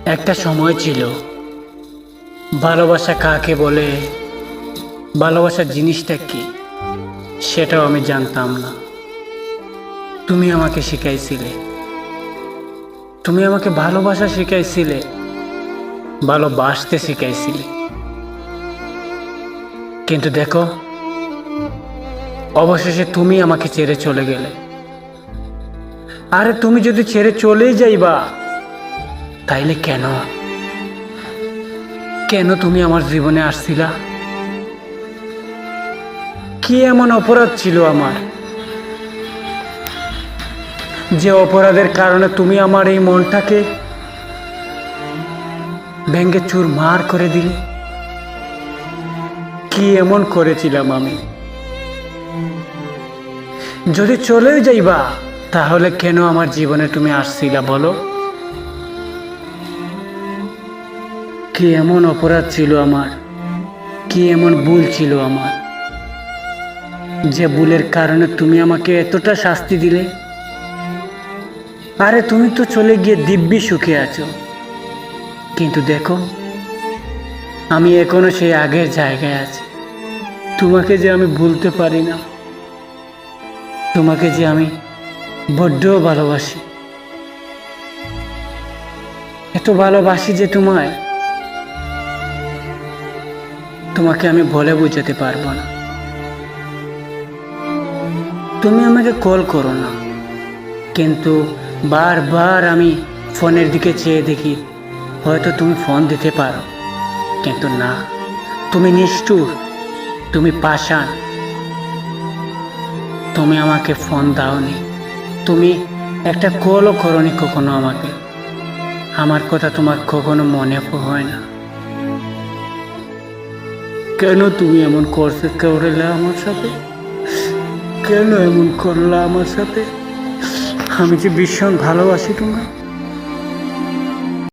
একটা সময় ছিল ভালোবাসা কাকে বলে, ভালোবাসার জিনিসটা কি সেটাও আমি জানতাম না। তুমি আমাকে শিখাইছিলে, তুমি আমাকে ভালোবাসা শিখাইছিলে, ভালোবাসতে শিখাইছিলে। কিন্তু দেখো, অবশেষে তুমি আমাকে ছেড়ে চলে গেলে। আরে তুমি যদি ছেড়ে চলেই যাইবা, তাইলে কেন কেন তুমি আমার জীবনে আসছিলা? কি এমন অপরাধ ছিল আমার, যে অপরাধের কারণে তুমি আমার এই মনটাকে ভেঙে চুরমার করে দিলে? কি এমন করেছিলাম আমি? যদি চলেও যাইবা, তাহলে কেন আমার জীবনে তুমি আসছিলা বলো? কি এমন অপরাধ ছিল আমার, কি এমন ভুল ছিল আমার, যে ভুলের কারণে তুমি আমাকে এতটা শাস্তি দিলে? আরে তুমি তো চলে গিয়ে দিব্যি সুখে আছো, কিন্তু দেখো, আমি এখনো সেই আগের জায়গায় আছি। তোমাকে যে আমি ভুলতে পারি না, তোমাকে যে আমি বড্ড ভালোবাসি, এত ভালোবাসি যে তোমাকে আমি বলে বোঝাতে পারবো না। তুমি আমাকে কল করো না, কিন্তু বারবার আমি ফোনের দিকে চেয়ে দেখি, হয়তো তুমি ফোন দিতে পারো, কিন্তু না, তুমি নিষ্ঠুর, তুমি পাষাণ। তুমি আমাকে ফোন দাওনি, তুমি একটা কলও করনি কখনো আমাকে। আমার কথা তোমার কখনো মনে হয় না। কেন তুমি এমন করলে আমার সাথে? কেন এমন করলা আমার সাথে? আমি যে ভীষণ ভালোবাসি তোমায়।